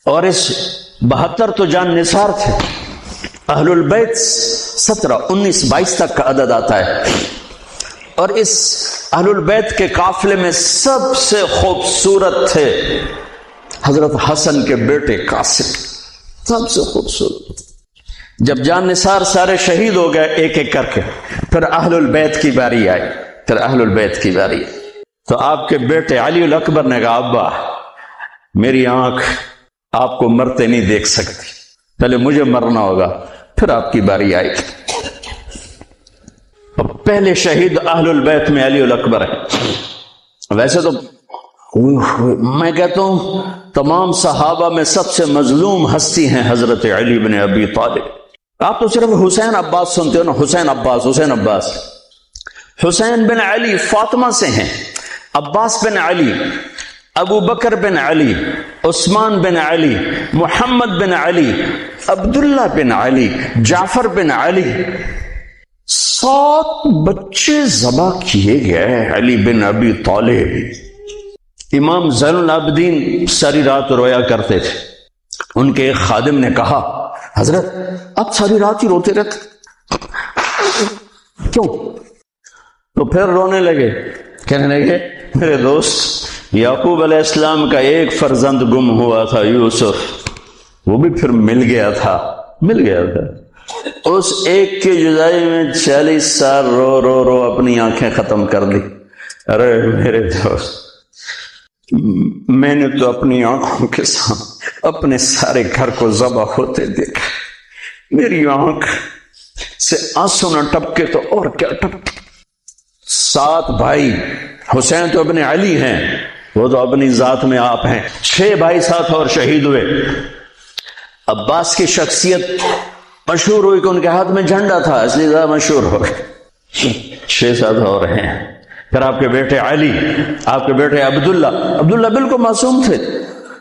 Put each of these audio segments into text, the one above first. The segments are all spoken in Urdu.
اور اس 72 تو جان نثار تھے. اہل البیت 17، 19، 22 تک کا عدد آتا ہے. اور اس اہل البیت کے قافلے میں سب سے خوبصورت تھے حضرت حسن کے بیٹے قاسم، سب سے خوبصورت. جب جان نثار سارے شہید ہو گئے ایک ایک کر کے، پھر اہل البیت کی باری آئی. تو آپ کے بیٹے علی الاکبر نے کہا ابا میری آنکھ آپ کو مرتے نہیں دیکھ سکتی، پہلے مجھے مرنا ہوگا پھر آپ کی باری آئی. اور پہلے شہید اہل البیت میں علی الاکبر ہے. ویسے تو میں کہتا ہوں تمام صحابہ میں سب سے مظلوم ہستی ہیں حضرت علی بن ابی طالب. آپ تو صرف حسین عباس سنتے ہو نا، حسین عباس. حسین بن علی فاطمہ سے ہیں، عباس بن علی، ابو بکر بن علی، عثمان بن علی، محمد بن علی، عبداللہ بن علی، جعفر بن علی. 7 بچے ذبح کیے گئے علی بن ابی طالب. امام زین العابدین ساری رات رویا کرتے تھے. ان کے ایک خادم نے کہا حضرت آپ ساری رات ہی روتے رہتے کیوں؟ تو پھر رونے لگے، کہنے لگے میرے دوست یعقوب علیہ السلام کا ایک فرزند گم ہوا تھا یوسف، وہ بھی پھر مل گیا تھا. اس ایک کی جدائی میں 40 سال رو اپنی آنکھیں ختم کر دی. ارے میرے دوست میں نے تو اپنی آنکھوں کے سامنے اپنے سارے گھر کو ذبح ہوتے دیکھا، میری آنکھ سے آنسو نہ ٹپکے تو اور کیا ٹپکے. 7 بھائی، حسین تو ابن علی ہیں، وہ تو اپنی ذات میں آپ ہیں. 6 بھائی ساتھ اور شہید ہوئے. عباس کی شخصیت مشہور ہوئی کہ ان کے ہاتھ میں جھنڈا تھا، اس لیے زیادہ مشہور ہو گئے. 6-7 اور ہیں. پھر آپ کے بیٹے علی، آپ کے بیٹے عبداللہ بالکل معصوم تھے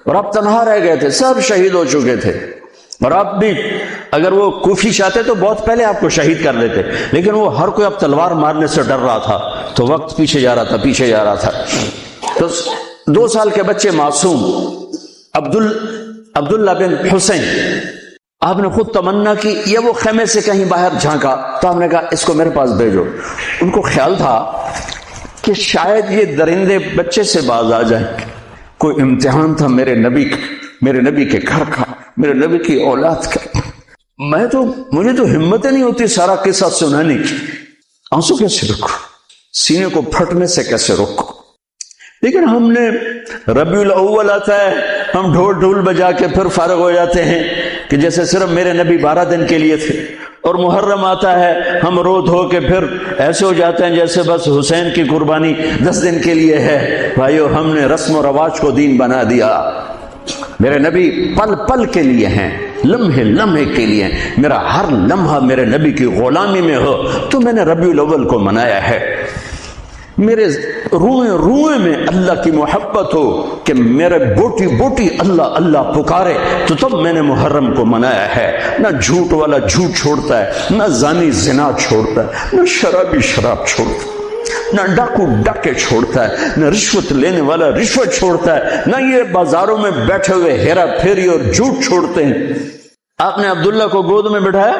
اور آپ تنہا رہ گئے تھے، سب شہید ہو چکے تھے. اور آپ بھی اگر وہ کوفی چاہتے تو بہت پہلے آپ کو شہید کر دیتے، لیکن وہ ہر کوئی اب تلوار مارنے سے ڈر رہا تھا تو وقت پیچھے جا رہا تھا. تو 2 سال کے بچے معصوم عبداللہ بن حسین، آپ نے خود تمنا کی یا وہ خیمے سے کہیں باہر جھانکا تو ہم نے کہا اس کو میرے پاس بھیجو. ان کو خیال تھا کہ شاید یہ درندے بچے سے باز آ جائیں. کوئی امتحان تھا میرے نبی کے گھر کا، میرے نبی کی اولاد کا. مجھے تو ہمت نہیں ہوتی سارا قصہ سنانے کی. آنسو کیسے روکو، سینے کو پھٹنے سے کیسے روکو. لیکن ہم نے ربیع الاول آتا ہے، ہم ڈھول بجا کے پھر فارغ ہو جاتے ہیں کہ جیسے صرف میرے نبی 12 دن کے لیے تھے. اور محرم آتا ہے، ہم رو دھو کے پھر ایسے ہو جاتے ہیں جیسے بس حسین کی قربانی 10 دن کے لیے ہے. بھائیو ہم نے رسم و رواج کو دین بنا دیا. میرے نبی پل پل کے لیے ہیں، لمحے کے لیے ہیں. میرا ہر لمحہ میرے نبی کی غلامی میں ہو تو میں نے ربیع الاول کو منایا ہے. میرے روئے میں اللہ کی محبت ہو کہ میرے بوٹی اللہ اللہ پکارے تو تب میں نے محرم کو منایا ہے. نہ جھوٹ والا جھوٹ چھوڑتا ہے، نہ زانی زنا چھوڑتا ہے، نہ شرابی شراب چھوڑتا ہے، نہ ڈاکو ڈاکے چھوڑتا ہے، نہ رشوت لینے والا رشوت چھوڑتا ہے، نہ یہ بازاروں میں بیٹھے ہوئے ہیرا پھیری اور جھوٹ چھوڑتے ہیں. آپ نے عبداللہ کو گود میں بٹھایا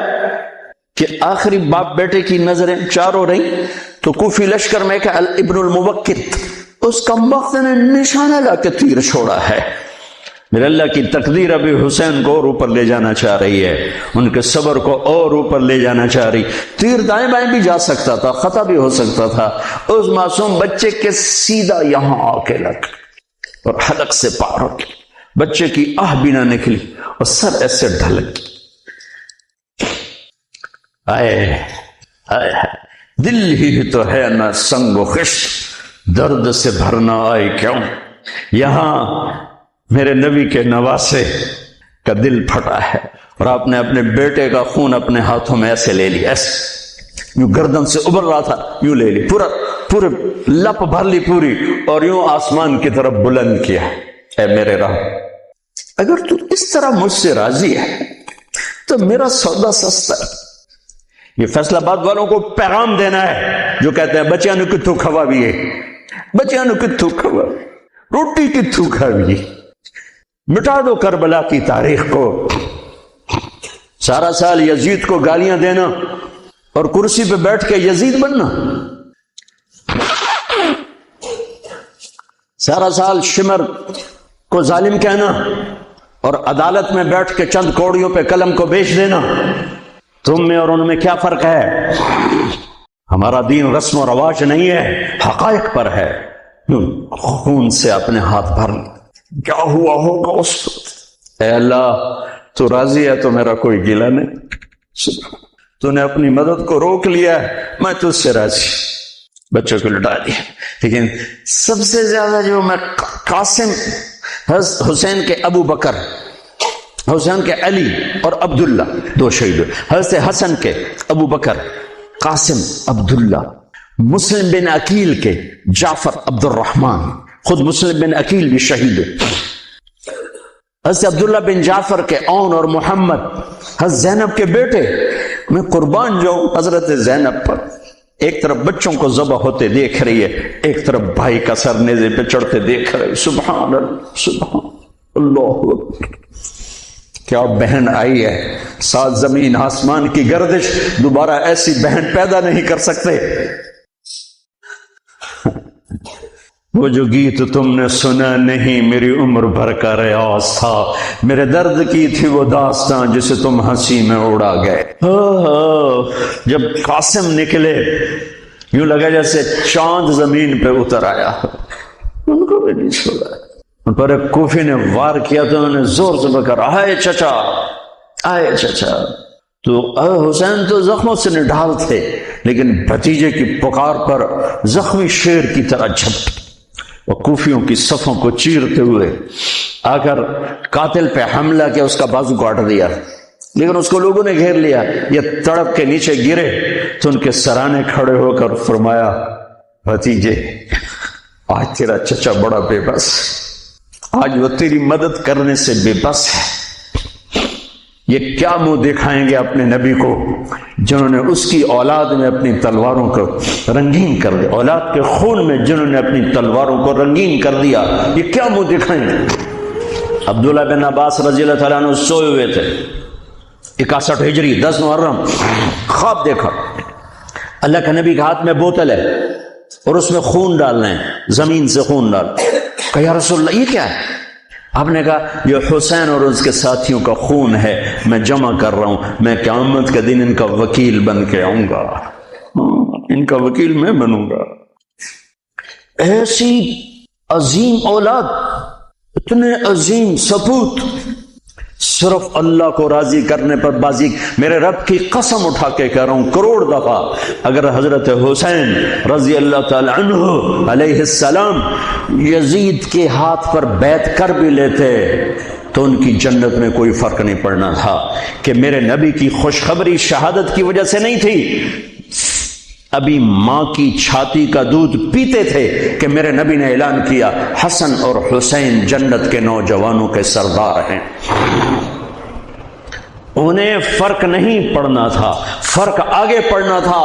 کہ آخری باپ بیٹے کی نظریں 4 ہو رہی تو کوفی لشکر میں کہ ابن الموقت اس کمبخت نے نشانہ لا کے تیر چھوڑا ہے. میرے اللہ کی تقدیر ابھی حسین کو اور اوپر لے جانا چاہ رہی ہے، ان کے صبر کو اور اوپر لے جانا چاہ رہی. تیر دائیں بائیں بھی جا سکتا تھا، خطا بھی ہو سکتا تھا. اس معصوم بچے کے سیدھا یہاں آ کے لگ اور حلق سے پار ہو گئی. بچے کی آہ بھی نہ نکلی اور سر ایسے ڈھلک. دل ہی تو ہے نہ سنگ و خشت، درد سے بھرنا آئے کیوں. یہاں میرے نبی کے نواسے کا دل پھٹا ہے اور آپ نے اپنے بیٹے کا خون اپنے ہاتھوں میں ایسے لے لیا، ایسے یوں گردن سے ابھر رہا تھا، یوں لے لی، پورے لپ بھر لی پوری اور یوں آسمان کی طرف بلند کیا. اے میرے رب، اگر تو اس طرح مجھ سے راضی ہے تو میرا سودا سستا ہے. یہ فیصلہ آباد والوں کو پیغام دینا ہے جو کہتے ہیں بچیاں نے کتھو کھوا بھی ہے، بچیاں نے کتھو کھوا، روٹی کتھو کھا بھی. مٹا دو کربلا کی تاریخ کو. سارا سال یزید کو گالیاں دینا اور کرسی پہ بیٹھ کے یزید بننا، سارا سال شمر کو ظالم کہنا اور عدالت میں بیٹھ کے چند کوڑیوں پہ قلم کو بیچ دینا. تم میں اور ان میں کیا فرق ہے؟ ہمارا دین رسم و رواج نہیں ہے، حقائق پر ہے. خون سے اپنے ہاتھ بھر کیا ہوا ہوگا اس وقت؟ اے اللہ تو راضی ہے تو میرا کوئی گلہ نہیں، تو نے اپنی مدد کو روک لیا ہے، میں تجھ سے راضی. بچوں کو لٹا دیا. لیکن سب سے زیادہ جو میں قاسم حسین کے ابو بکر، حسین کے علی اور عبداللہ دو شہید، حضرت حسن کے ابو بکر قاسم عبداللہ، مسلم بن عقیل کے جعفر عبد الرحمن، خود مسلم بن عقیل بھی شہید ہے، حضرت عبداللہ بن جعفر کے اون اور محمد، حضرت زینب کے بیٹے. میں قربان جاؤں حضرت زینب پر. ایک طرف بچوں کو ذبح ہوتے دیکھ رہی ہے، ایک طرف بھائی کا سر نیزے پہ چڑھتے دیکھ رہے. سبحان اللہ، سبحان اللہ. کیا بہن آئی ہے، سات زمین آسمان کی گردش، دوبارہ ایسی بہن پیدا نہیں کر سکتے. وہ جو گیت تم نے سنا نہیں میری عمر بھر کا ریاض تھا، میرے درد کی تھی وہ داستان جسے تم ہنسی میں اڑا گئے. جب قاسم نکلے یوں لگا جیسے چاند زمین پہ اتر آیا. ان کو بھی نہیں چھوڑا. ان پر ایک کوفی نے وار کیا تو انہوں نے زور سے بکر آئے چچا، آئے چچا. تو حسین تو زخموں سے نڈھال تھے، لیکن بھتیجے کی پکار پر زخمی شیر کی طرح جھپٹ اور کوفیوں کی صفوں کو چیرتے ہوئے آ کر قاتل پہ حملہ کیا، اس کا بازو کاٹ دیا. لیکن اس کو لوگوں نے گھیر لیا. یہ تڑپ کے نیچے گرے تو ان کے سرانے کھڑے ہو کر فرمایا، بھتیجے آج تیرا چچا بڑا بے بس، آج وہ تیری مدد کرنے سے بے بس ہے. یہ کیا منہ دکھائیں گے اپنے نبی کو جنہوں نے اس کی اولاد میں اپنی تلواروں کو رنگین کر دیا، اولاد کے خون میں جنہوں نے اپنی تلواروں کو رنگین کر دیا. یہ کیا منہ دکھائیں گے؟ عبداللہ بن عباس رضی اللہ تعالیٰ عنہ سوئے ہوئے تھے 61 ہجری 10 محرم. خواب دیکھا اللہ کے نبی کے ہاتھ میں بوتل ہے اور اس میں خون ڈالنا ہے، زمین سے خون ڈال. کہا یا رسول اللہ یہ کیا ہے؟ آپ نے کہا یہ حسین اور اس کے ساتھیوں کا خون ہے، میں جمع کر رہا ہوں، میں قیامت کے دن ان کا وکیل بن کے آؤں گا، ان کا وکیل میں بنوں گا. ایسی عظیم اولاد، اتنے عظیم سپوت، صرف اللہ کو راضی کرنے پر بازی. میرے رب کی قسم اٹھا کے کہہ رہا ہوں کروڑ دفعہ اگر حضرت حسین رضی اللہ تعالی عنہ علیہ السلام یزید کے ہاتھ پر بیعت کر بھی لیتے تو ان کی جنت میں کوئی فرق نہیں پڑنا تھا. کہ میرے نبی کی خوشخبری شہادت کی وجہ سے نہیں تھی، ابھی ماں کی چھاتی کا دودھ پیتے تھے کہ میرے نبی نے اعلان کیا حسن اور حسین جنت کے نوجوانوں کے سردار ہیں. انہیں فرق نہیں پڑنا تھا، فرق آگے پڑنا تھا.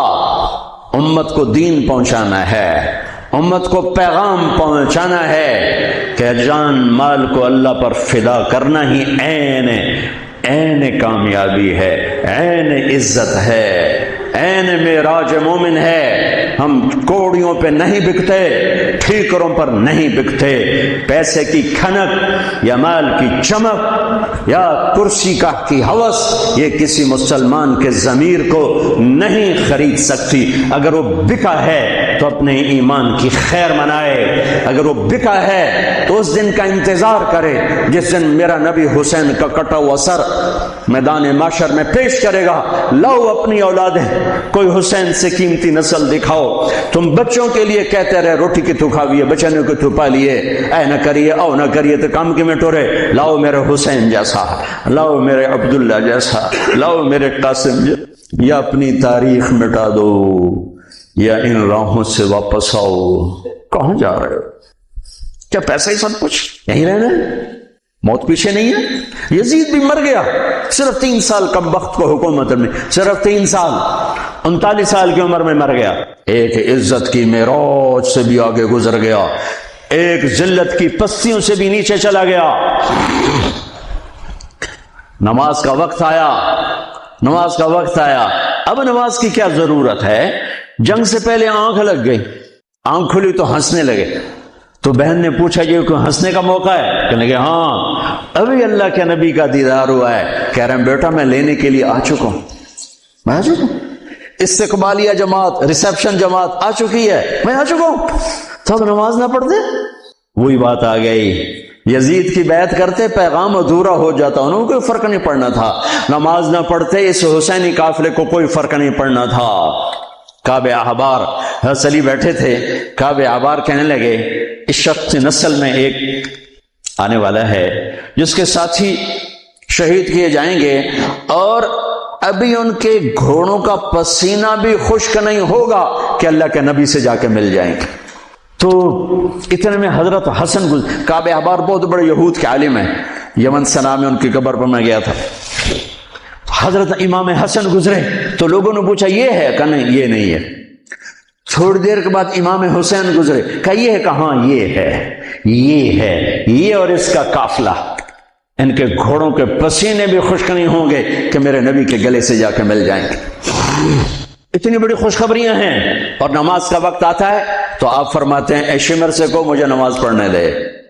امت کو دین پہنچانا ہے، امت کو پیغام پہنچانا ہے کہ جان مال کو اللہ پر فدا کرنا ہی عین کامیابی ہے، عین عزت ہے، عین معراج مومن ہے. ہم کوڑیوں پہ نہیں بکتے، ٹھیکروں پر نہیں بکتے. پیسے کی کھنک یا مال کی چمک یا کرسی کی ہوس یہ کسی مسلمان کے ضمیر کو نہیں خرید سکتی. اگر وہ بکا ہے تو اپنے ایمان کی خیر منائے، اگر وہ بکا ہے تو اس دن کا انتظار کرے جس دن میرا نبی حسین کا کٹا ہوا سر میدان محشر میں پیش کرے گا. لاؤ اپنی اولادیں، کوئی حسین سے قیمتی نسل دکھاؤ. تم بچوں کے لیے کہتے رہے روٹی کی تو کھاویے، بچنے کو تو پالیے، اے نہ کریے او نہ کریے تو کام کی میں ٹورے. لاؤ میرے حسین جیسا، لاؤ میرے عبداللہ جیسا، لاؤ میرے قاسم جیسا. یا اپنی تاریخ مٹا دو یا ان راہوں سے واپس آؤ. کہاں جا رہے ہو؟ کیا پیسہ ہی سب کچھ؟ یہیں رہنا ہے؟ موت پیچھے نہیں ہے. یزید بھی مر گیا، صرف 3 سال کم وقت کو حکومت میں، صرف 3 سال، 39 سال کی عمر میں مر گیا. ایک عزت کی معراج سے بھی آگے گزر گیا. ایک ذلت کی پستیوں سے بھی نیچے چلا گیا. نماز کا وقت آیا، نماز کا وقت آیا. اب نماز کی کیا ضرورت ہے؟ جنگ سے پہلے آنکھ لگ گئی، آنکھ کھلی تو ہنسنے لگے. تو بہن نے پوچھا یہ کوئی ہنسنے کا موقع ہے؟ کہنے لگے ہاں ابھی اللہ کے نبی کا دیدار ہوا ہے. کہہ رہے ہیں بیٹا میں لینے کے لیے آ چکا ہوں، میں آ چکا ہوں. استقبالیہ جماعت، ریسیپشن جماعت آ چکی ہے، میں آ چکا ہوں. تو اب نماز نہ پڑھتے؟ وہی بات آ گئی. یزید کی بیعت کرتے پیغام ادھورا ہو جاتا، انہوں کو کوئی فرق نہیں پڑنا تھا. نماز نہ پڑھتے اس حسینی قافلے کو کوئی فرق نہیں پڑنا تھا. کعب احبار حضرت علی بیٹھے تھے، کعب احبار کہنے لگے اس شخص کی نسل میں ایک آنے والا ہے جس کے ساتھی شہید کیے جائیں گے اور ابھی ان کے گھوڑوں کا پسینہ بھی خشک نہیں ہوگا کہ اللہ کے نبی سے جا کے مل جائیں گے. تو اتنے میں حضرت حسن کعب احبار بہت بڑے یہود کے عالم ہیں، یمن سے نام ہے، ان کی قبر پر میں گیا تھا. حضرت امام حسن گزرے تو لوگوں نے پوچھا یہ ہے؟ کہا نہیں یہ نہیں ہے. تھوڑی دیر کے بعد امام حسین گزرے، کہا یہ ہے؟ کہاں یہ ہے، یہ ہے، یہ اور اس کا قافلہ، ان کے گھوڑوں کے پسینے بھی خشک نہیں ہوں گے کہ میرے نبی کے گلے سے جا کے مل جائیں گے. اتنی بڑی خوشخبریاں ہیں. اور نماز کا وقت آتا ہے تو آپ فرماتے ہیں اے شمر سے کو مجھے نماز پڑھنے دے.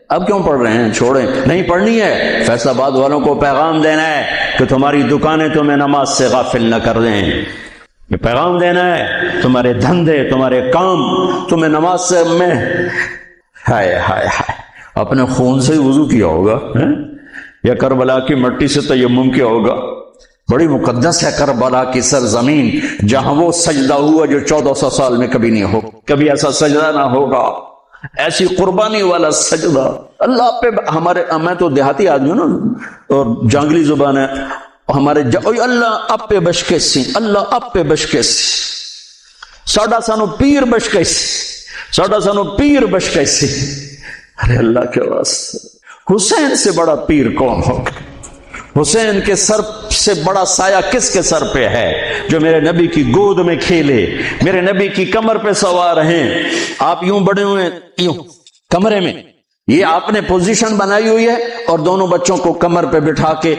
اب کیوں پڑھ رہے ہیں؟ چھوڑیں، نہیں پڑھنی ہے. فیصل آباد والوں کو پیغام دینا ہے کہ تمہاری دکانیں تمہیں نماز سے غافل نہ کر دیں. یہ پیغام دینا ہے، تمہارے دھندے، تمہارے کام تمہیں نماز سے میں ہائے ہائے ہائے اپنے خون سے ہی وضو کیا ہوگا یا کربلا کی مٹی سے تیمم کیا ہوگا. بڑی مقدس ہے کربلا کی سرزمین، جہاں وہ سجدہ ہوا جو 1400 سال میں کبھی نہیں ہو. کبھی ایسا سجدہ نہ ہوگا، ایسی قربانی والا سجدہ اللہ پہ. ہمارے میں تو دیہاتی آدمی ہوں نا اور جانگلی زبان ہے ہمارے اللہ آپ پہ بشکے سی، اللہ آپ پہ بشکے سی، ساڈا سانو پیر بشکے سی، ساڈا سانو پیر بشکے سی. ارے اللہ کے واسطے حسین سے بڑا پیر کون ہوگا؟ حسین کے سر سے بڑا سایہ کس کے سر پہ ہے جو میرے نبی کی گود میں کھیلے، میرے نبی کی کمر پہ سوار ہیں. آپ یوں بڑے ہوئے یوں کمرے میں، یہ آپ نے پوزیشن بنائی ہوئی ہے اور دونوں بچوں کو کمر پہ بٹھا کے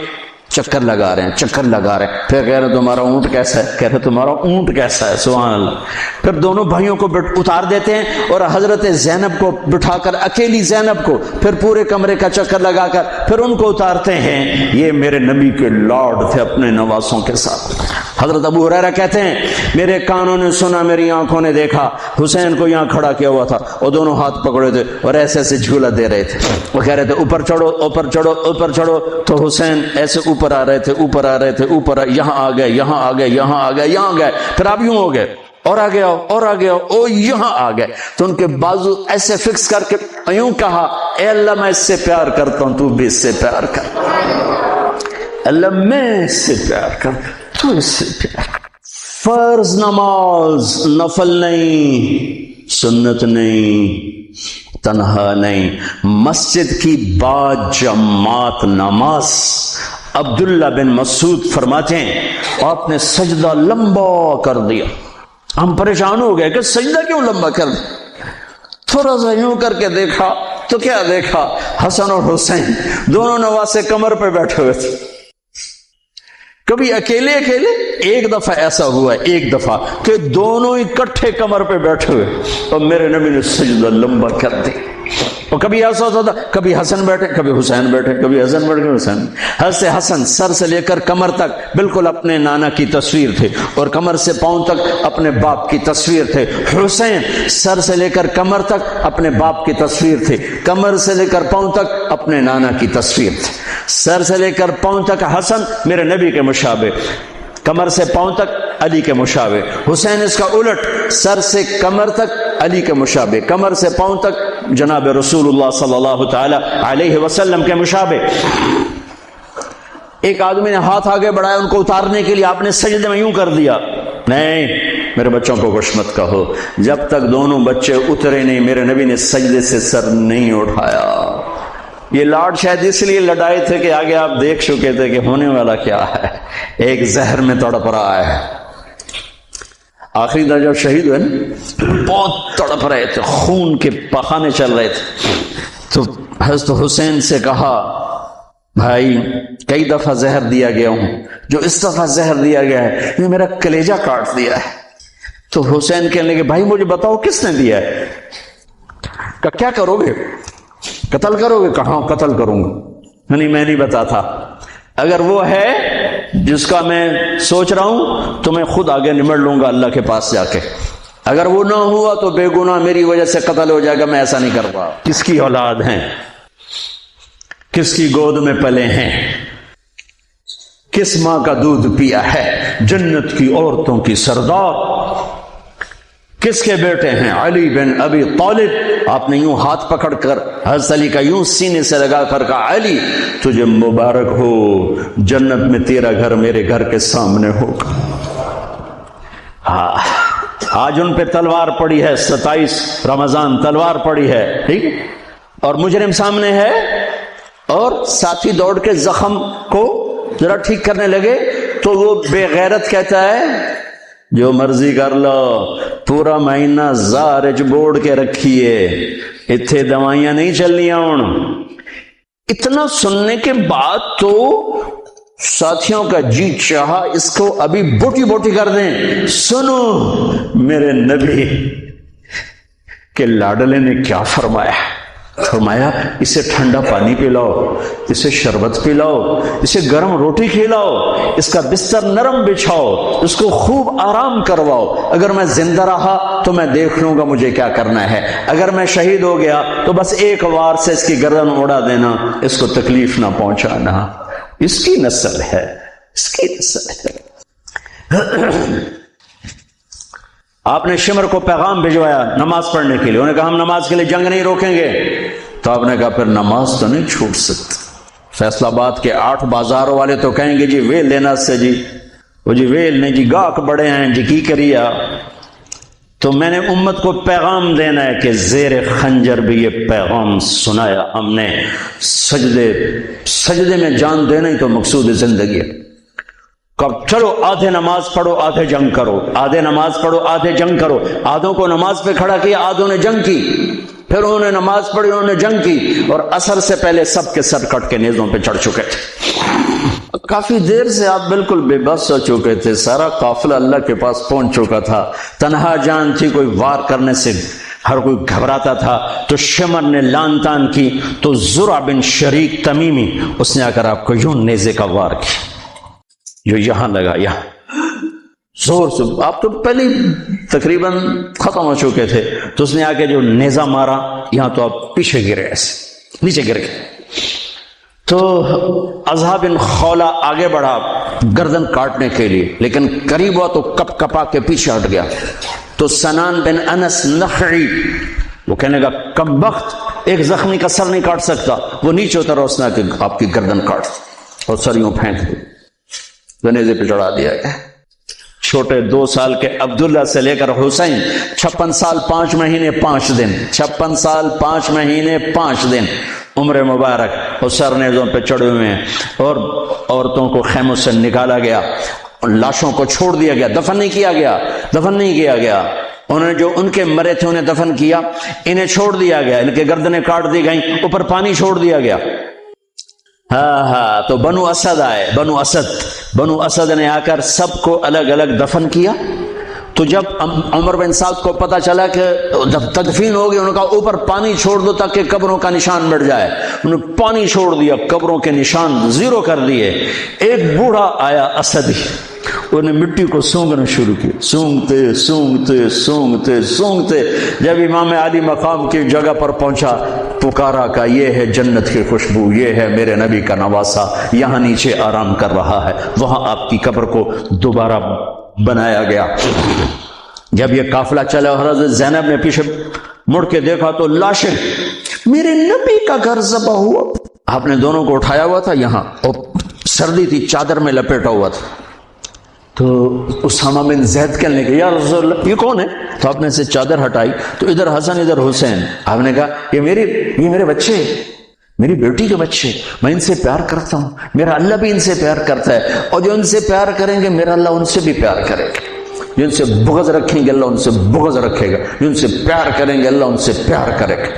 چکر لگا رہے ہیں، چکر لگا رہے ہیں. پھر کہہ رہے تمہارا اونٹ کیسا ہے؟ کہہ رہے تمہارا اونٹ کیسا ہے؟ سبحان اللہ. پھر دونوں بھائیوں کو اتار دیتے ہیں اور حضرت زینب کو بٹھا کر، اکیلی زینب کو پھر پورے کمرے کا چکر لگا کر پھر ان کو اتارتے ہیں. یہ میرے نبی کے لارڈ تھے اپنے نواسوں کے ساتھ. حضرت ابو ہریرہ کہتے ہیں میرے کانوں نے سنا، میری آنکھوں نے دیکھا، حسین کو یہاں کھڑا کیا ہوا تھا اور دونوں ہاتھ پکڑے تھے اور ایسے ایسے جھولا دے رہے تھے. وہ کہہ رہے تھے اوپر چڑھو، اوپر چڑھو، اوپر چڑھو. تو حسین ایسے اوپر آ رہے تھے، اوپر آ رہے تھے، اوپر یہاں آ گئے، یہاں آ گئے، یہاں آ گئے، یہاں گئے. پھر آپ یوں ہو گئے اور آگے آؤ اور آگے آؤ، او یہاں آ گئے. تو ان کے بازو ایسے فکس کر کے یوں کہا اے اللہ میں اس سے پیار کرتا ہوں، تو بھی اس سے پیار کر. اللہ میں اس سے پیار کر، تو اس سے پیار کر. فرض نماز نفل نہیں، سنت نہیں، تنہا نہیں، مسجد کی با جماعت نماز. عبداللہ بن مسعود فرماتے ہیں آپ نے سجدہ لمبا کر دیا. ہم پریشان ہو گئے کہ سجدہ کیوں لمبا کر دیا. تھوڑا سا یوں کر کے دیکھا تو کیا دیکھا؟ حسن اور حسین دونوں نواسے کمر پہ بیٹھے ہوئے تھے. کبھی اکیلے اکیلے، ایک دفعہ ایسا ہوا ہے، ایک دفعہ کہ دونوں اکٹھے کمر پہ بیٹھے ہوئے اور میرے نبی نے سجدہ لمبا کر دی. اور کبھی ایسا ہوتا تھا کبھی حسن بیٹھے، کبھی حسین بیٹھے، کبھی حسن بیٹھے، حسین. حضرت حسن سر سے لے کر کمر تک بالکل اپنے نانا کی تصویر تھے اور کمر سے پاؤں تک اپنے باپ کی تصویر تھے. حسین سر سے لے کر کمر تک اپنے باپ کی تصویر تھے، کمر سے لے کر پاؤں تک اپنے نانا کی تصویر تھے. سر سے لے کر پاؤں تک حسن میرے نبی کے مشابہ، کمر سے پاؤں تک علی کے مشابہ. حسین اس کا الٹ، سر سے کمر تک علی کے مشابہ، کمر سے پاؤں تک جناب رسول اللہ صلی اللہ تعالی علیہ وسلم کے مشابہ. ایک آدمی نے ہاتھ آگے بڑھایا ان کو اتارنے کے لیے، آپ نے سجدے میں یوں کر دیا. نہیں میرے بچوں کو کچھ مت کہو. جب تک دونوں بچے اترے نہیں میرے نبی نے سجدے سے سر نہیں اٹھایا. یہ لاڈ شاید اس لیے لڑائے تھے کہ آگے آپ دیکھ چکے تھے کہ ہونے والا کیا ہے. ایک زہر میں تڑپ رہا ہے. آخری دن جب شہید ہوئے نا بہت تڑپ رہے تھے، خون کے پخانے چل رہے تھے، تو حضرت حسین سے کہا بھائی کئی دفعہ زہر دیا گیا ہوں، جو اس دفعہ زہر دیا گیا ہے یہ میرا کلیجہ کاٹ دیا ہے۔ تو حسین کہنے لگے بھائی مجھے بتاؤ کس نے دیا ہے؟ کہ کیا کرو گے، قتل کرو گے؟ کہاں قتل کروں گا، نہیں میں نہیں بتاتا، اگر وہ ہے جس کا میں سوچ رہا ہوں تو میں خود آگے نمٹ لوں گا اللہ کے پاس جا کے، اگر وہ نہ ہوا تو بے گناہ میری وجہ سے قتل ہو جائے گا، میں ایسا نہیں کر پا۔ کس کی اولاد ہیں، کس کی گود میں پلے ہیں، کس ماں کا دودھ پیا ہے، جنت کی عورتوں کی سردار، کس کے بیٹے ہیں؟ علی بن ابی طالب۔ آپ نے یوں ہاتھ پکڑ کر حضرت علی کا یوں سینے سے لگا کر کہا علی تجھے مبارک ہو، جنت میں تیرا گھر میرے گھر کے سامنے ہوگا۔ آج ان پہ تلوار پڑی ہے، 27 رمضان تلوار پڑی ہے، ٹھیک، اور مجرم سامنے ہے، اور ساتھی دوڑ کے زخم کو ذرا ٹھیک کرنے لگے تو وہ بے غیرت کہتا ہے جو مرضی کر لو، پورا مہینہ زارج بوڑ کے رکھیے، اتھے دوائیاں نہیں چلنیاں ہوں۔ اتنا سننے کے بعد تو ساتھیوں کا جی چاہا اس کو ابھی بوٹی بوٹی کر دیں۔ سنو میرے نبی کے لاڈلے نے کیا فرمایا، فرمایا اسے ٹھنڈا پانی پلاؤ، اسے شربت پلاؤ، اسے گرم روٹی کھلاؤ، اس کا بستر نرم بچھاؤ، اس کو خوب آرام کرواؤ، اگر میں زندہ رہا تو میں دیکھ لوں گا مجھے کیا کرنا ہے، اگر میں شہید ہو گیا تو بس ایک وار سے اس کی گردن اڑا دینا، اس کو تکلیف نہ پہنچانا۔ اس کی نسل ہے، اس کی نسل ہے۔ آپ نے شمر کو پیغام بھجوایا نماز پڑھنے کے لیے، انہوں نے کہا ہم نماز کے لیے جنگ نہیں روکیں گے، تو آپ نے کہا پھر نماز تو نہیں چھوٹ سکتی۔ فیصل آباد کے 8 بازار والے تو کہیں گے جی ویل لینا سے جی، وہ جی ویل نہیں جی گاہک بڑے ہیں جی کی کریا، تو میں نے امت کو پیغام دینا ہے کہ زیر خنجر بھی یہ پیغام سنایا ہم نے، سجدے میں جان دینا ہی تو مقصود زندگی ہے۔ کب چلو آدھے نماز پڑھو آدھے جنگ کرو، آدھے نماز پڑھو آدھے جنگ کرو، آدھوں کو نماز پہ کھڑا کیا، آدھوں نے جنگ کی، پھر انہوں نے نماز پڑھی انہوں نے جنگ کی، اور عصر سے پہلے سب کے سر کٹ کے نیزوں پہ چڑھ چکے تھے۔ کافی دیر سے آپ بالکل بے بس ہو چکے تھے، سارا قافلہ اللہ کے پاس پہنچ چکا تھا، تنہا جان تھی، کوئی وار کرنے سے ہر کوئی گھبراتا تھا، تو شمر نے لان تان کی، تو زرع بن شریک تمیمی اس نے آ کر آپ کو یوں نیزے کا وار کیا، جو یہاں لگا، یہاں زور سے، آپ تو پہلے تقریباً ختم ہو چکے تھے، تو اس نے آ کے جو نیزہ مارا یہاں، تو آپ پیچھے گرے، ایسے نیچے گر گئے۔ تو اضحیٰ بن خولہ آگے بڑھا گردن کاٹنے کے لیے، لیکن قریب ہوا تو کپ کپا کے پیچھے ہٹ گیا۔ تو سنان بن انس نخعی وہ کہنے کا کم بخت، ایک زخمی کا سر نہیں کاٹ سکتا، وہ نیچے اترا، اس نے کہ آپ کی گردن کاٹ اور سر یوں پھینک دی، نیزے پہ چڑھا دیا گیا۔ چھوٹے 2 سال کے عبداللہ سے لے کر حسین 56 سال 5 مہینے 5 دن، 56 سال 5 مہینے 5 دن عمر مبارک، اور سر نیزوں پہ چڑھے ہوئے ہیں، اور عورتوں کو خیموں سے نکالا گیا، لاشوں کو چھوڑ دیا گیا، دفن نہیں کیا گیا، انہوں نے جو ان کے مرے تھے انہیں دفن کیا، انہیں چھوڑ دیا گیا، ان کے گردنیں کاٹ دی گئیں، اوپر پانی چھوڑ دیا گیا۔ تو بنو اسد آئے، بنو اسد نے آ کر سب کو الگ الگ دفن کیا۔ تو جب عمر بن سعد کو پتا چلا کہ تدفین ہوگی، انہوں نے کہا اوپر پانی چھوڑ دو تاکہ قبروں کا نشان مٹ جائے، انہوں نے پانی چھوڑ دیا، قبروں کے نشان زیرو کر دیے۔ ایک بوڑھا آیا اسدی، انہیں مٹی کو سونگنا شروع کیا، سونگتے جب امام علی مقام کی جگہ پر پہنچا، پکارا کہ یہ ہے جنت کی خوشبو، یہ ہے میرے نبی کا نواسا، یہاں نیچے آرام کر رہا ہے۔ وہاں آپ کی قبر کو دوبارہ بنایا گیا۔ جب یہ قافلہ چلا، حضرت زینب نے پیچھے مڑ کے دیکھا تو لاشیں، میرے نبی کا گھر ذبح ہوا۔ آپ نے دونوں کو اٹھایا ہوا تھا یہاں، اور سردی تھی، چادر میں لپیٹا ہوا تھا۔ تو اسامہ بن زید کہنے لگے یا رسول اللہ یہ کون ہے؟ تو آپ نے سے چادر ہٹائی تو ادھر حسن ادھر حسین۔ آپ نے کہا یہ میرے بچے، میری بیٹی کے بچے، میں ان سے پیار کرتا ہوں، میرا اللہ بھی ان سے پیار کرتا ہے، اور جو ان سے پیار کریں گے میرا اللہ ان سے بھی پیار کرے گا۔ جن سے بغض رکھیں گے اللہ ان سے بغض رکھے گا، جن سے پیار کریں گے اللہ ان سے پیار کرے گا۔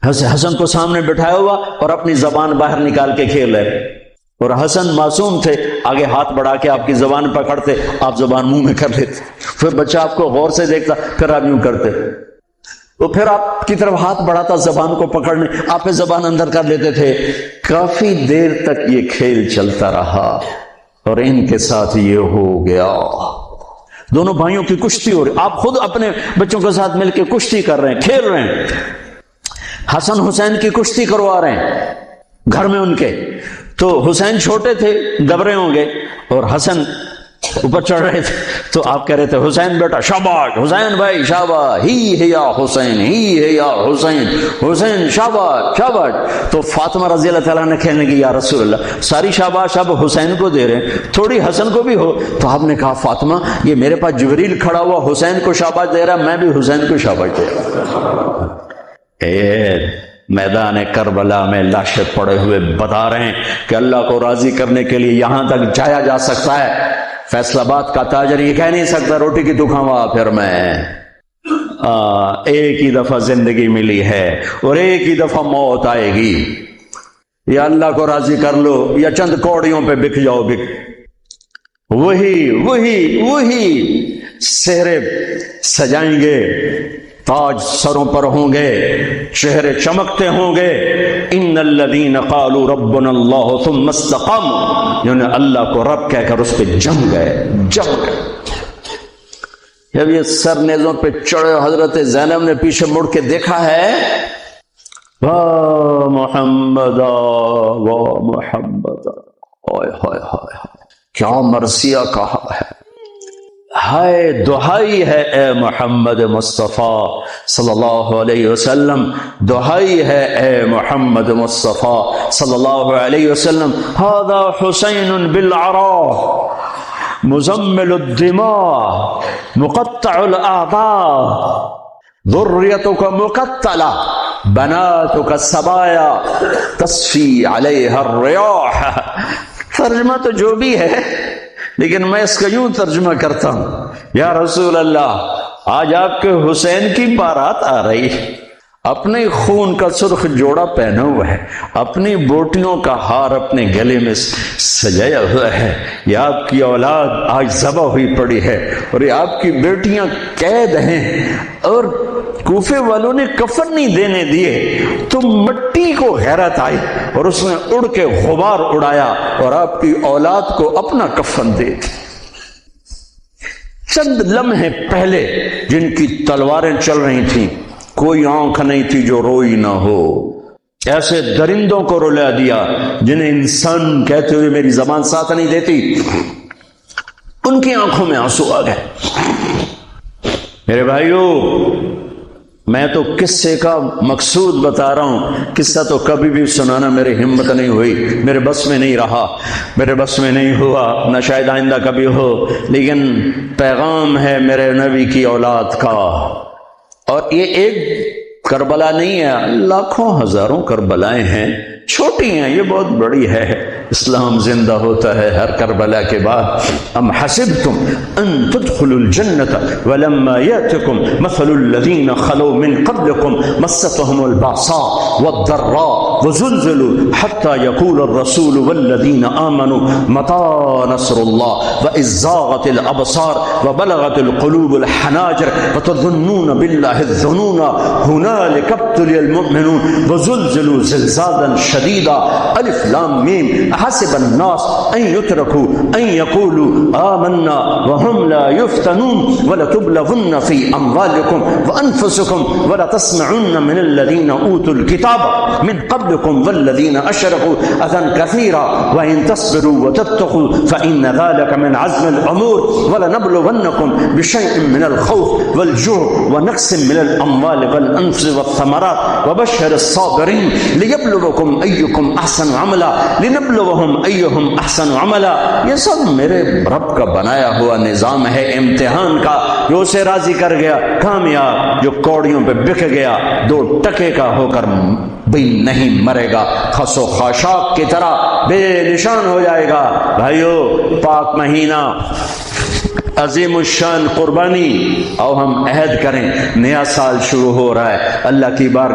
حسن کو سامنے بٹھایا ہوا اور اپنی زبان باہر نکال کے کھیل رہے، اور حسن معصوم تھے، آگے ہاتھ بڑھا کے آپ کی زبان پکڑتے، آپ زبان منہ میں کر لیتے، پھر بچہ آپ کو غور سے دیکھتا، پھر آپ یوں کرتے، تو پھر آپ کی طرف ہاتھ بڑھاتا زبان کو پکڑنے، آپ پہ زبان اندر کر لیتے تھے۔ کافی دیر تک یہ کھیل چلتا رہا اور ان کے ساتھ یہ ہو گیا، دونوں بھائیوں کی کشتی ہو رہی، آپ خود اپنے بچوں کے ساتھ مل کے کشتی کر رہے ہیں، کھیل رہے ہیں، حسن حسین کی کشتی کروا رہے ہیں گھر میں ان کے۔ تو حسین چھوٹے تھے، گبرے ہوں گے، اور حسن اوپر چڑھ رہے تھے، تو آپ کہہ رہے تھے حسین بیٹا شاباش، حسین بھائی شاباش، ہی ہے یا حسین، ہی ہے یا حسین، حسین شاباش شاباش۔ تو فاطمہ رضی اللہ تعالیٰ نے کہنے کی یا رسول اللہ ساری شاباش اب حسین کو دے رہے ہیں، تھوڑی حسن کو بھی ہو۔ تو آپ نے کہا فاطمہ یہ میرے پاس جبریل کھڑا ہوا حسین کو شاباش دے رہا، میں بھی حسین کو شاباش دے رہا۔ میدان کربلا میں لاشیں پڑے ہوئے بتا رہے ہیں کہ اللہ کو راضی کرنے کے لیے یہاں تک جایا جا سکتا ہے۔ فیصل آباد کا تاجر یہ کہہ نہیں سکتا روٹی کی تو کھاوا پھر میں، ایک ہی دفعہ زندگی ملی ہے اور ایک ہی دفعہ موت آئے گی، یا اللہ کو راضی کر لو یا چند کوڑیوں پہ بک جاؤ، بک وہی وہی وہی سہرے سجائیں گے، تاج سروں پر ہوں گے، چہرے چمکتے ہوں گے۔ ان الذین قالوا ربنا اللہ ثم استقاموا، جنہوں نے اللہ کو رب کہہ کر اس پہ جم گئے۔ جب یہ سر نیزوں پہ چڑھے حضرت زینب نے پیچھے مڑ کے دیکھا ہے، واہ محمد واہ محمد، ہائے ہائے ہائے کیا مرثیہ کہا ہے، ہائے دہائی ہے اے محمد مصطفیٰ صلی اللہ علیہ وسلم، دہائی ہے اے محمد مصطفیٰ صلی اللہ علیہ وسلم۔ ھذا حسین بالعراء مزمل الدماء مقطع الاعضاء ذریتک مقتلہ بناتک سبایا تصفی علیہ الریاح۔ ترجمہ تو جو بھی ہے لیکن میں اس کا یوں ترجمہ کرتا ہوں، یا رسول اللہ آج آپ کے حسین کی بارات آ رہی، اپنے خون کا سرخ جوڑا پہنا ہوا ہے، اپنی بوٹیوں کا ہار اپنے گلے میں سجایا ہوا ہے، یہ آپ کی اولاد آج ذبح ہوئی پڑی ہے اور یہ آپ کی بیٹیاں قید ہیں، اور کوفے والوں نے کفن نہیں دینے دیے، تو مٹی کو حیرت آئی اور اس نے اڑ کے غبار اڑایا اور آپ کی اولاد کو اپنا کفن دے دی۔ چند لمحے پہلے جن کی تلواریں چل رہی تھیں، کوئی آنکھ نہیں تھی جو روئی نہ ہو، ایسے درندوں کو رلا دیا جنہیں انسان کہتے ہوئے میری زبان ساتھ نہیں دیتی، ان کی آنکھوں میں آنسو آ گئے۔ میرے بھائیو میں تو قصے کا مقصود بتا رہا ہوں، قصہ تو کبھی بھی سنانا میری ہمت نہیں ہوئی، میرے بس میں نہیں رہا، میرے بس میں نہیں ہوا، نہ شاید آئندہ کبھی ہو، لیکن پیغام ہے میرے نبی کی اولاد کا، اور یہ ایک کربلا نہیں ہے، لاکھوں ہزاروں کربلائیں ہیں، چھوٹی ہیں یہ بہت بڑی ہے۔ اسلام زندہ ہوتا ہے ہر کربلا کے بعد۔ ام حسبتم ان تدخلوا الجنة ولما يأتكم مثل الذين خلوا من قبلكم مستهم البأساء والضراء وزلزلوا حتى يقول الرسول والذين آمنوا متى نصر الله وإذ زاغت الأبصار وبلغت القلوب الحناجر وتظنون بالله الظنون هنالك ابتلي المؤمنون وزلزلوا زلزالا شديدا۔ الف لام میم۔ حسب الناس ان يتركوا ان يقولوا آمنا وهم لا يفتنون ولتبلغن في اموالكم وانفسكم ولتسمعن من الذين اوتوا الكتاب من قبلكم والذين اشركوا اذى كثيرا وان تصبروا وتتقوا فان ذلك من عزم الامور ولنبلونكم بشيء من الخوف والجوع ونقص من الاموال والانفس والثمرات وبشر الصابرين ليبلوكم ایکم احسن عملا لنبلوہم ایہم احسن عملا. یہ سب میرے رب کا بنایا ہوا نظام ہے امتحان کا. جو اسے راضی کر گیا کامیاب، جو کوڑیوں پہ بک گیا 2 ٹکے کا ہو کر بھی نہیں مرے گا، خس و خاشاک کی طرح بے نشان ہو جائے گا. بھائیو، پاک مہینہ، عظیم الشان قربانی، اور ہم عہد کریں، نیا سال شروع ہو رہا ہے، اللہ کی بار